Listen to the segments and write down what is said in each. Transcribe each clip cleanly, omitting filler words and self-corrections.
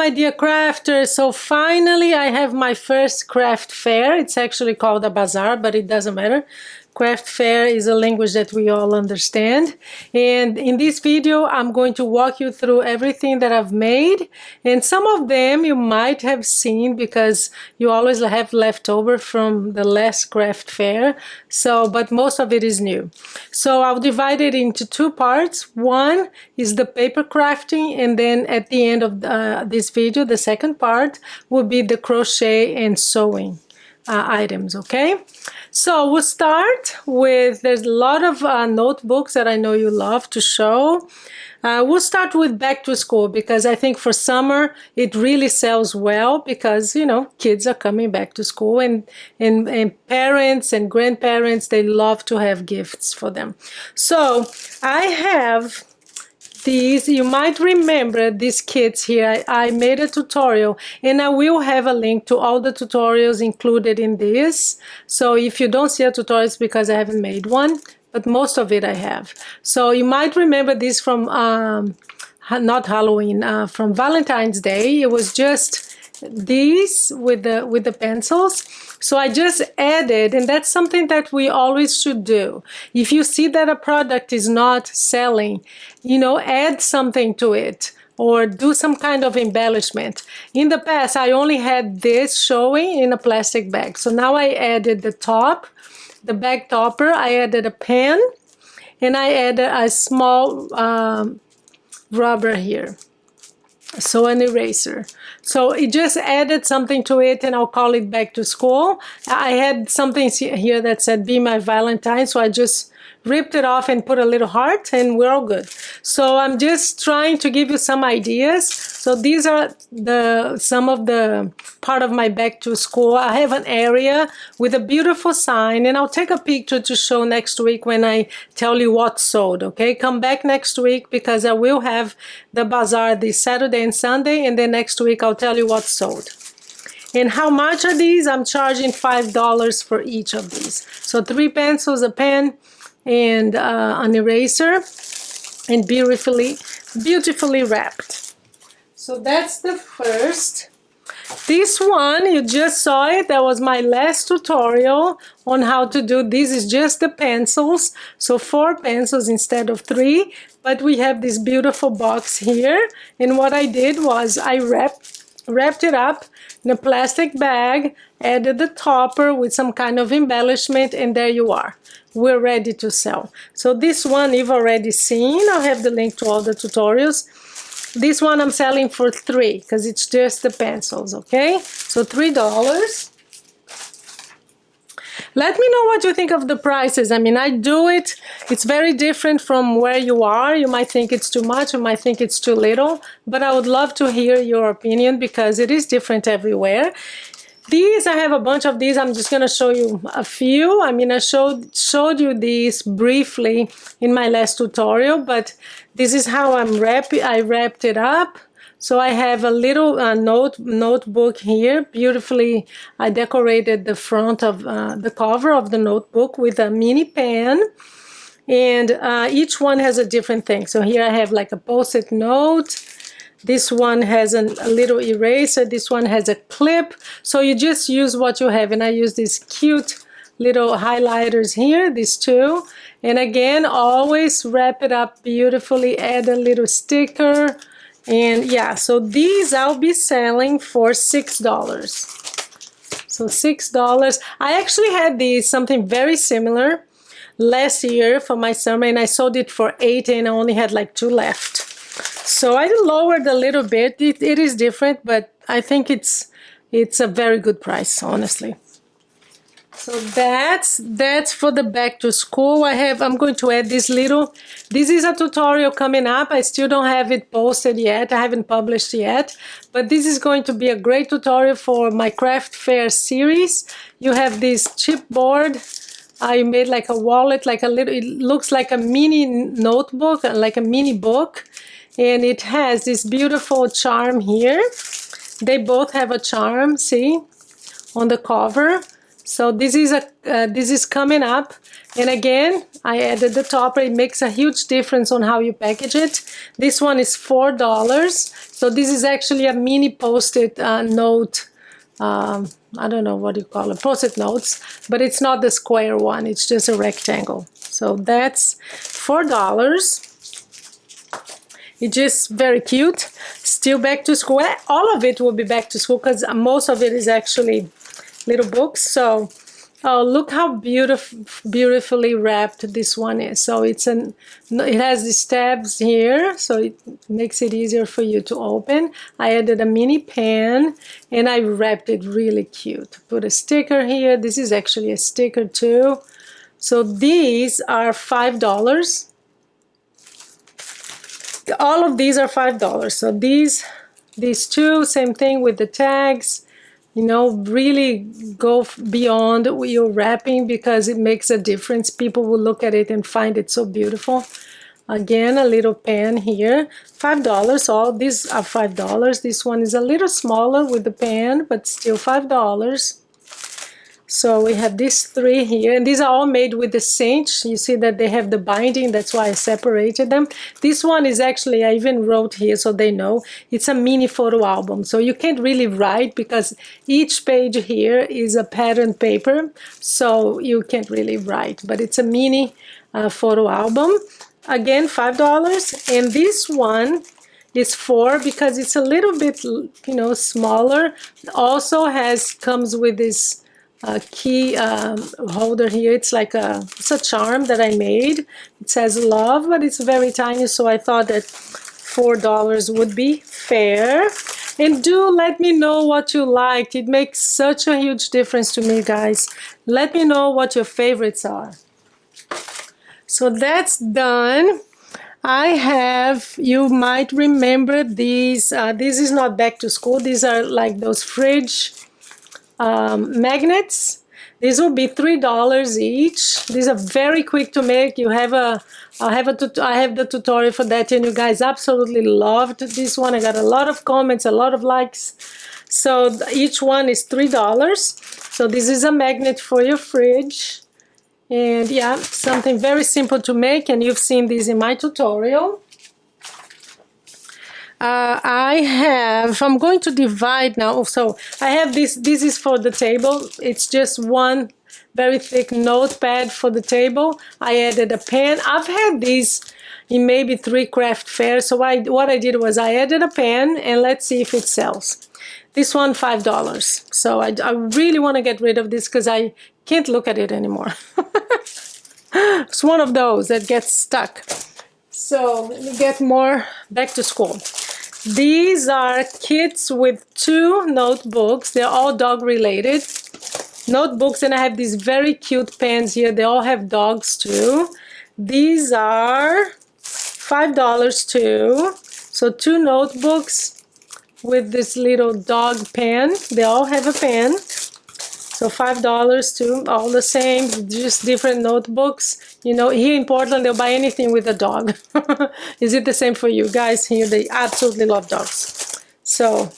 my dear crafters. So finally I have my first craft fair. It's actually called a bazaar, but it doesn't matter. Craft fair is a language that we all understand. And in this video, I'm going to walk you through everything that I've made. And some of them you might have seen because you always have leftover from the last craft fair. So, but most of it is new. So I'll divide it into two parts. One is the paper crafting, and then at the end of this video, the second part will be the crochet and sewing items, okay? So we'll start with, there's a lot of notebooks that I know you love to show. We'll start with back to school because I think for summer it really sells well because, you know, kids are coming back to school and parents and grandparents, they love to have gifts for them. So I have these, you might remember these kits here. I made a tutorial and I will have a link to all the tutorials included in this. So if you don't see a tutorial, it's because I haven't made one, but most of it I have. So you might remember this from, not Halloween, from Valentine's Day. It was just these with the pencils. So I just added, and that's something that we always should do. If you see that a product is not selling, you know, add something to it or do some kind of embellishment. In the past, I only had this showing in a plastic bag. So now I added the top, the bag topper, I added a pen, and I added a small rubber here. So an eraser. So it just added something to it, and I'll call it back to school. I had something here that said be my Valentine, so I just ripped it off and put a little heart, and we're all good. So I'm just trying to give you some ideas. So these are some of the part of my back to school. I have an area with a beautiful sign, and I'll take a picture to show next week when I tell you what's sold, okay? Come back next week because I will have the bazaar this Saturday and Sunday, and then next week I'll tell you what's sold. And how much are these? I'm charging $5 for each of these. So 3 pencils, a pen, and an eraser, and beautifully wrapped. So that's the first. This one, you just saw it. That was my last tutorial on how to do this. Is just the pencils. So 4 pencils instead of 3. But we have this beautiful box here. And what I did was I wrapped it up in a plastic bag, added the topper with some kind of embellishment, and there you are. We're ready to sell. So this one you've already seen. I'll have the link to all the tutorials. This one I'm selling for $3 because it's just the pencils, okay? So $3. Let me know what you think of the prices. I mean, I do it. It's very different from where you are. You might think it's too much. You might think it's too little. But I would love to hear your opinion because it is different everywhere. These, I have a bunch of these. I'm just going to show you a few. I mean, I showed you these briefly in my last tutorial, but this is how I wrapped it up. So I have a little notebook here. Beautifully, I decorated the front of the cover of the notebook with a mini pen. And each one has a different thing. So here I have like a post-it note. This one has a little eraser. This one has a clip. So you just use what you have. And I use these cute little highlighters here, these two. And again, always wrap it up beautifully. Add a little sticker. And yeah, so these I'll be selling for $6. So $6. I actually had these, something very similar, last year for my summer. And I sold it for $8 and I only had like 2 left. So I lowered a little bit. It is different, but I think it's a very good price, honestly. So that's for the back to school. I'm going to add this is a tutorial coming up. I still don't have it posted yet. I haven't published yet, but this is going to be a great tutorial for my craft fair series. You have this chipboard. I made like a wallet, like a little, it looks like a mini notebook, like a mini book. And it has this beautiful charm here. They both have a charm, see, on the cover. So this is coming up, and again I added the topper. It makes a huge difference on how you package it. This one is $4. So this is actually a mini post-it note. I don't know what you call it, post-it notes, but it's not the square one, it's just a rectangle. So that's $4. It's just very cute. Still back to school. All of it will be back to school because most of it is actually little books. So oh, look how beautifully wrapped this one is. So it has these tabs here, so it makes it easier for you to open. I added a mini pen and I wrapped it really cute. Put a sticker here. This is actually a sticker too. So these are $5. All of these are $5. So these two, same thing with the tags. You know, really go beyond your wrapping because it makes a difference. People will look at it and find it so beautiful. Again, a little pen here, $5. All these are $5. This one is a little smaller with the pen, but still $5. So we have these three here, and these are all made with the cinch. You see that they have the binding, that's why I separated them. This one is actually, I even wrote here so they know, it's a mini photo album. So you can't really write because each page here is a pattern paper, so you can't really write, but it's a mini photo album. Again, $5, and this one is $4 because it's a little bit, you know, smaller. Also comes with this key holder here. It's like it's a charm that I made. It says love, but it's very tiny, so I thought that $4 would be fair. And do let me know what you liked. It makes such a huge difference to me, guys. Let me know what your favorites are. So that's done. I have, you might remember these. This is not back to school. These are like those fridge magnets. These will be $3 each. These are very quick to make. You have I have the tutorial for that, and you guys absolutely loved this one. I got a lot of comments, a lot of likes. So each one is $3. So this is a magnet for your fridge, and yeah, something very simple to make, and you've seen these in my tutorial. I'm going to divide now. So I have this is for the table. It's just one very thick notepad for the table. I added a pen. I've had these in maybe 3 craft fairs. So what I did was I added a pen, and let's see if it sells. This one, $5. So I really want to get rid of this because I can't look at it anymore. It's one of those that gets stuck. So let me get more back to school. These are kits with 2 notebooks. They're all dog related notebooks, and I have these very cute pens here. They all have dogs too. These are $5 too. So 2 notebooks with this little dog pen. They all have a pen. So $5 too, all the same, just different notebooks. You know, here in Portland, they'll buy anything with a dog. Is it the same for you guys? Here, they absolutely love dogs. So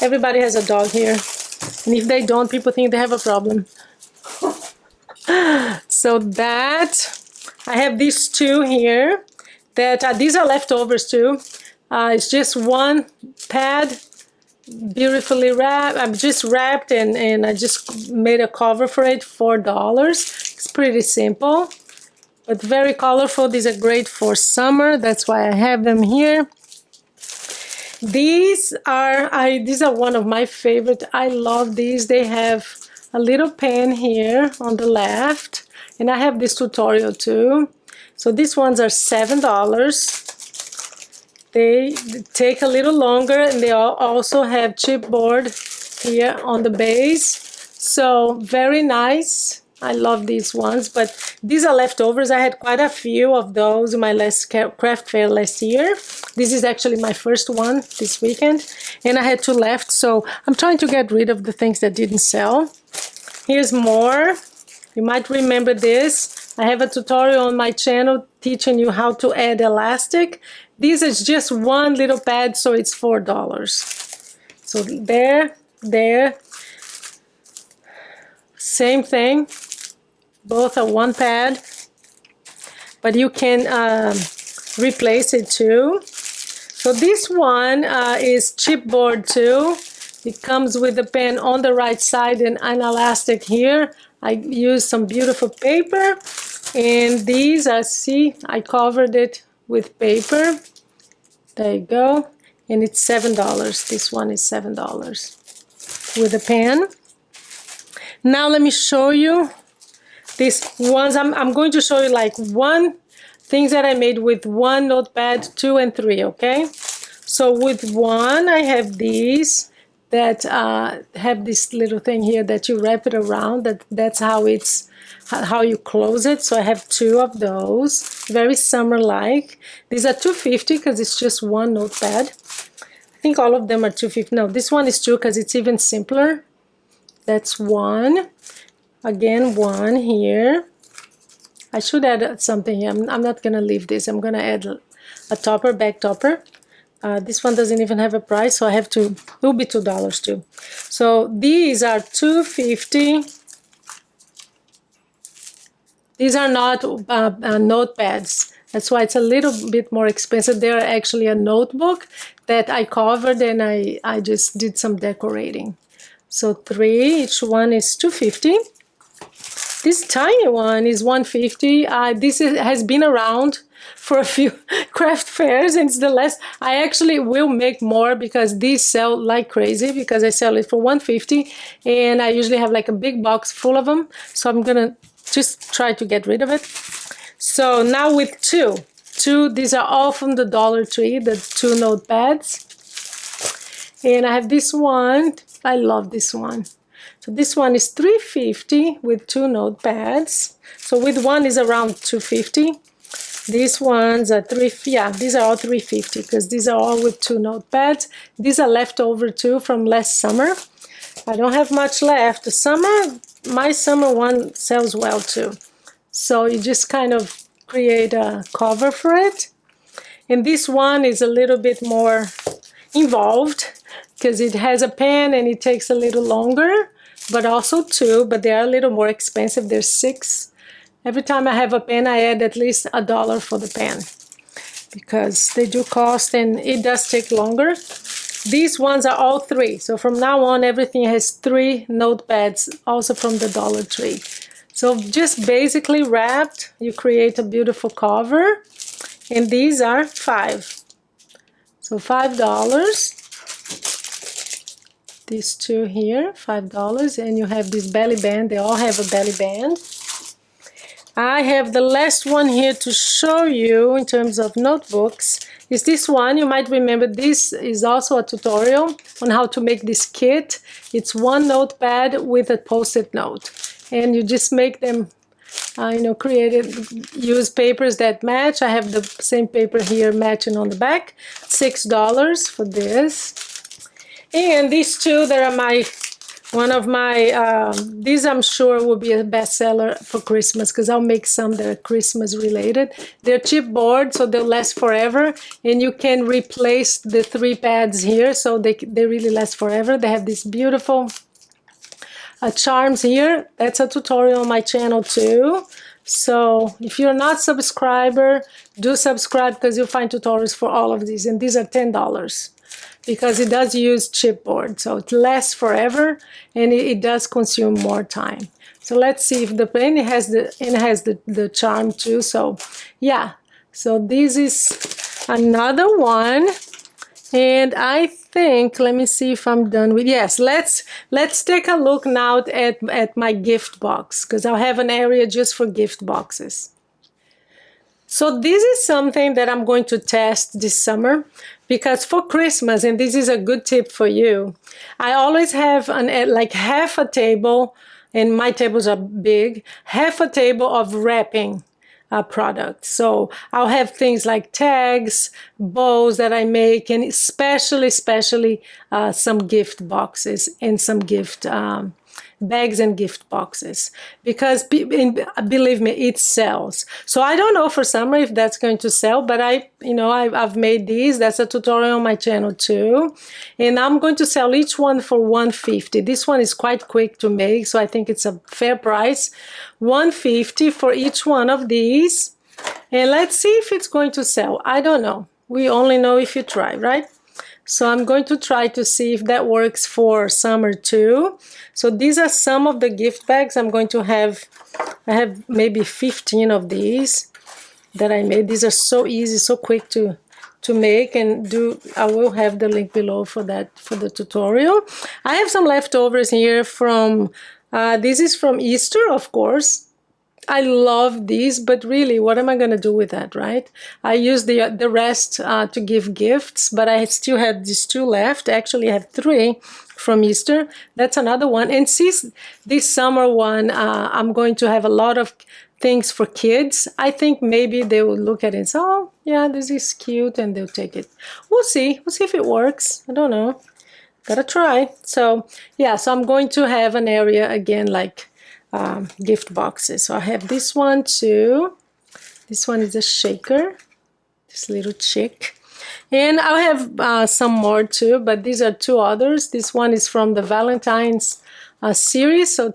everybody has a dog here. And if they don't, people think they have a problem. So that, I have these 2 here. That these are leftovers too. It's just one pad, beautifully wrapped. I'm just wrapped, and I just made a cover for it, $4. It's pretty simple, but very colorful. These are great for summer. That's why I have them here. These are one of my favorite. I love these. They have a little pen here on the left, and I have this tutorial too. So these ones are $7. They take a little longer, and they also have chipboard here on the base. So very nice. I love these ones, but these are leftovers. I had quite a few of those in my last craft fair last year. This is actually my first one this weekend, and I had 2 left. So I'm trying to get rid of the things that didn't sell. Here's more. You might remember this. I have a tutorial on my channel teaching you how to add elastic. This is just one little pad, so it's $4. So there. Same thing, both are one pad, but you can replace it too. So this one is chipboard too. It comes with the pen on the right side and an elastic here. I used some beautiful paper, and these are, see, I covered it with paper. There you go. And it's $7. This one is $7 with a pen. Now let me show you these ones. I'm going to show you like things that I made with one notepad, 2 and 3, okay? So with one, I have these that have this little thing here that you wrap it around. That's how you close it. So I have 2 of those, very summer-like. These are $2.50 because it's just one notepad. I think all of them are $2.50. No, this one is 2 because it's even simpler. That's 1. Again, 1 here. I should add something here. I'm not gonna leave this. I'm gonna add a topper, back topper. This one doesn't even have a price, so I have to, it will be $2 too. So these are $2.50. These are not notepads. That's why it's a little bit more expensive. They're actually a notebook that I covered and I just did some decorating. So 3, each one is $2.50. This tiny one is $1.50. This has been around for a few craft fairs, and it's the last. I actually will make more because these sell like crazy because I sell it for $1.50, and I usually have like a big box full of them. So I'm gonna just try to get rid of it. So now with 2, these are all from the Dollar Tree, the 2 notepads. And I have this one. I love this one. So this one is $3.50 with 2 notepads. So with one is around $2.50. These ones are these are all $3.50 because these are all with 2 notepads. These are leftover too from last summer. I don't have much left. My summer one sells well too. So you just kind of create a cover for it. And this one is a little bit more involved because it has a pen and it takes a little longer, but also 2, but they are a little more expensive. They're $6. Every time I have a pen, I add at least $1 for the pen because they do cost and it does take longer. These ones are all 3. So from now on, everything has 3 notepads, also from the Dollar Tree. So just basically wrapped, you create a beautiful cover. And these are 5. So $5. These 2 here, $5. And you have this belly band. They all have a belly band. I have the last one here to show you in terms of notebooks. Is this one. You might remember this is also a tutorial on how to make this kit. It's 1 notepad with a post-it note. And you just make them, use papers that match. I have the same paper here matching on the back. $6 for this. And these 2 that are these I'm sure will be a bestseller for Christmas because I'll make some that are Christmas related. They're chipboard, so they'll last forever. And you can replace the 3 pads here, so they really last forever. They have these beautiful charms here. That's a tutorial on my channel too. So if you're not a subscriber, do subscribe because you'll find tutorials for all of these. And these are $10. Because it does use chipboard, so it lasts forever and it does consume more time. So let's see if the pen has the charm too. So yeah, so this is another one, and I think, let me see if I'm done with, yes, let's take a look now at my gift box because I'll have an area just for gift boxes. So this is something that I'm going to test this summer because for Christmas, and this is a good tip for you, I always have like half a table, and my tables are big, half a table of wrapping products. So I'll have things like tags, bows that I make, and especially some gift boxes and some gift bags and gift boxes, because believe me, it sells. So I don't know for summer if that's going to sell, but I've made these. That's a tutorial on my channel too, and I'm going to sell each one for $150. This one is quite quick to make, so I think it's a fair price. $150 for each one of these, and let's see if it's going to sell. I don't know. We only know if you try, right? So I'm going to try to see if that works for summer too. So these are some of the gift bags I'm going to have. I have maybe 15 of these that I made. These are so easy, so quick to make and do. I will have the link below for that, for the tutorial. I have some leftovers here from, this is from Easter, of course. I love these, but really, what am I going to do with that, right? I used the rest to give gifts, but I still had these 2 left. Actually, I have 3 from Easter. That's another one. And see, this summer one, I'm going to have a lot of things for kids. I think maybe they will look at it and say, oh, yeah, this is cute, and they'll take it. We'll see. We'll see if it works. I don't know. Gotta try. So, yeah, so I'm going to have an area again like gift boxes. So I have this one too. This one is a shaker, this little chick, and I have some more too, but these are 2 others. This one is from the Valentine's series. So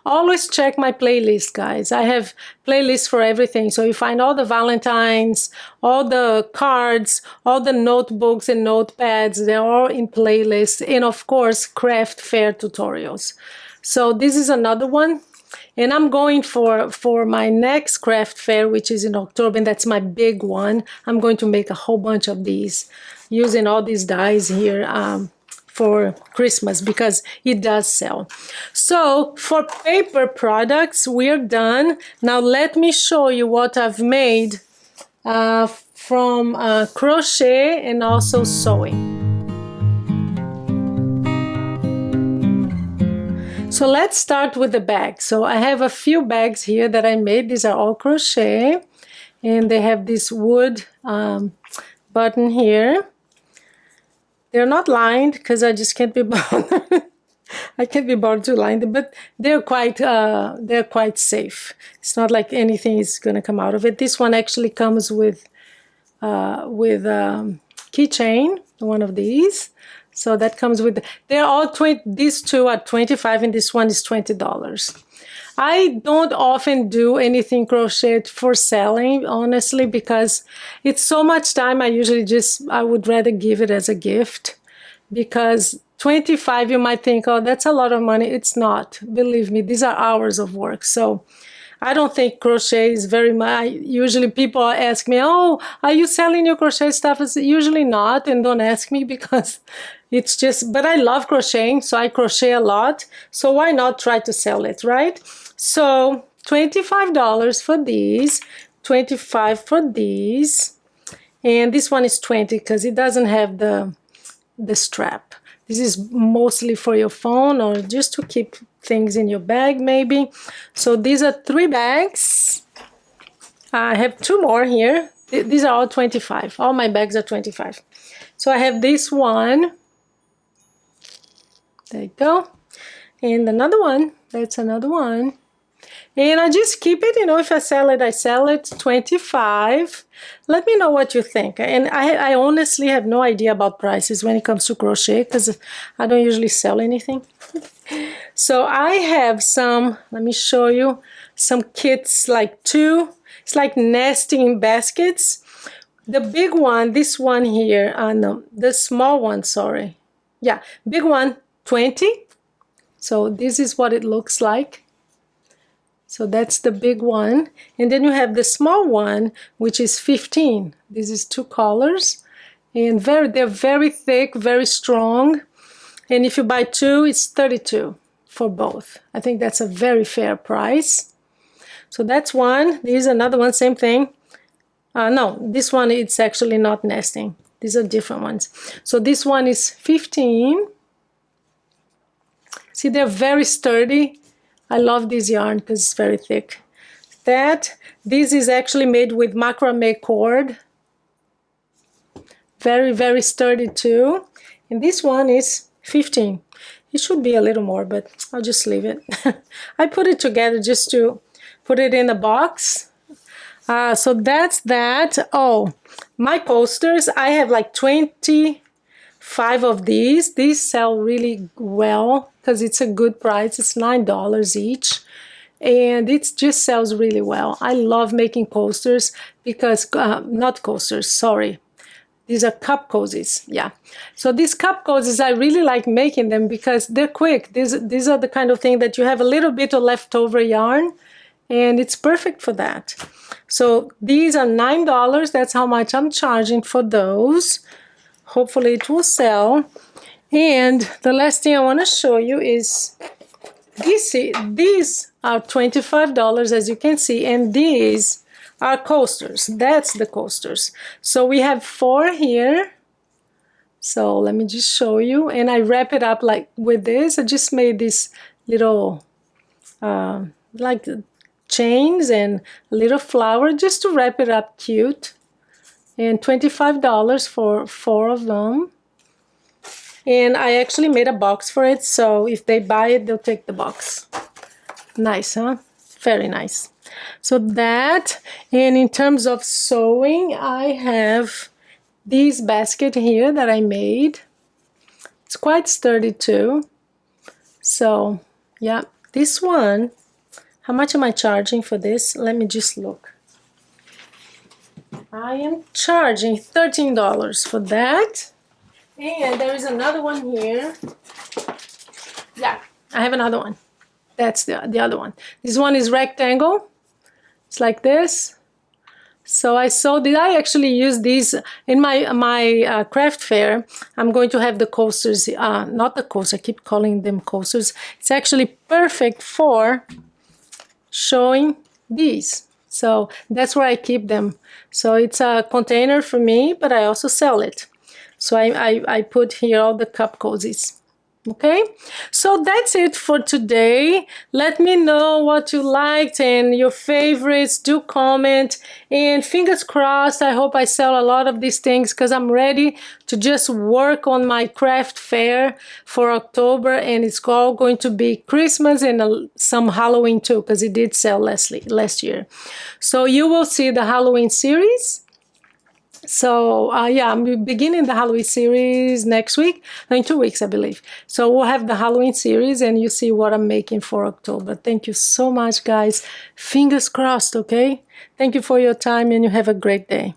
always check my playlist, guys. I have playlists for everything, so you find all the Valentines, all the cards, all the notebooks and notepads. They're all in playlists, and of course craft fair tutorials. So this is another one, and I'm going for my next craft fair, which is in October, and that's my big one. I'm going to make a whole bunch of these using all these dies here for Christmas, because it does sell. So for paper products, we're done. Now let me show you what I've made from crochet and also sewing. So let's start with the bag. So I have a few bags here that I made. These are all crochet, and they have this wood button here. They're not lined because I just can't be bothered. I can't be bothered to line them, but they're quite safe. It's not like anything is going to come out of it. This one actually comes with keychain, one of these. So that comes with, they're all 20, these 2 are $25 and this one is $20. I don't often do anything crochet for selling, honestly, because it's so much time. I would rather give it as a gift, because $25, you might think, oh, that's a lot of money. It's not. Believe me, these are hours of work. So I don't think crochet is very much. Usually people ask me, oh, are you selling your crochet stuff? It's usually not, and don't ask me, because it's just, but I love crocheting, so I crochet a lot. So why not try to sell it, right? So $25 for these, $25 for these, and this one is $20 because it doesn't have the strap. This is mostly for your phone or just to keep things in your bag maybe. So these are 3 bags. I have 2 more here. These are all $25. All my bags are $25. So I have this one. There you go. And another one. That's another one. And I just keep it, if I sell it, I sell it. $25. Let me know what you think. And I honestly have no idea about prices when it comes to crochet, because I don't usually sell anything. So I have some, let me show you, some kits, like 2. It's like nesting baskets. The big one, this one here, no, the small one, sorry. Yeah, big one, $20. So this is what it looks like. So that's the big one. And then you have the small one, which is $15. This is 2 colors. And they're very thick, very strong. And if you buy 2, it's $32 for both. I think that's a very fair price. So that's one. Here's another one, same thing. No, this one, it's actually not nesting. These are different ones. So this one is $15. See, they're very sturdy. I love this yarn because it's very thick. This is actually made with macrame cord. Very, very sturdy too. And this one is $15. It should be a little more, but I'll just leave it. I put it together just to put it in a box. So that's that. Oh, my posters, I have like 25 of these. These sell really well because it's a good price. It's $9 each. And it just sells really well. I love making coasters because, not coasters, sorry. These are cup cozies, yeah. So these cup cozies, I really like making them because they're quick. These are the kind of thing that you have a little bit of leftover yarn, and it's perfect for that. So these are $9. That's how much I'm charging for those. Hopefully it will sell. And the last thing I want to show you is these are $25, as you can see, and these are coasters. That's the coasters. So we have 4 here. So let me just show you. And I wrap it up like with this. I just made this little like chains and a little flower just to wrap it up cute. And $25 for 4 of them. And I actually made a box for it. So if they buy it, they'll take the box. Nice, huh? Very nice. So that, and in terms of sewing, I have this basket here that I made. It's quite sturdy too. So yeah, this one, how much am I charging for this? Let me just look. I am charging $13 for that. And there is another one here. Yeah, I have another one. That's the other one. This one is rectangle. It's like this. So I sewed it. I actually use these in my craft fair. I'm going to have the coasters, not the coasters, I keep calling them coasters. It's actually perfect for showing these. So that's where I keep them. So it's a container for me, but I also sell it. So I put here all the cup cozies. Okay, so that's it for today. Let me know what you liked and your favorites. Do comment, and fingers crossed, I hope I sell a lot of these things because I'm ready to just work on my craft fair for October, and it's all going to be Christmas and some Halloween too, because it did sell last year. So you will see the Halloween series. So yeah, I'm beginning the Halloween series next week, in 2 weeks, I believe. So we'll have the Halloween series and you see what I'm making for October. Thank you so much, guys. Fingers crossed, okay? Thank you for your time and you have a great day.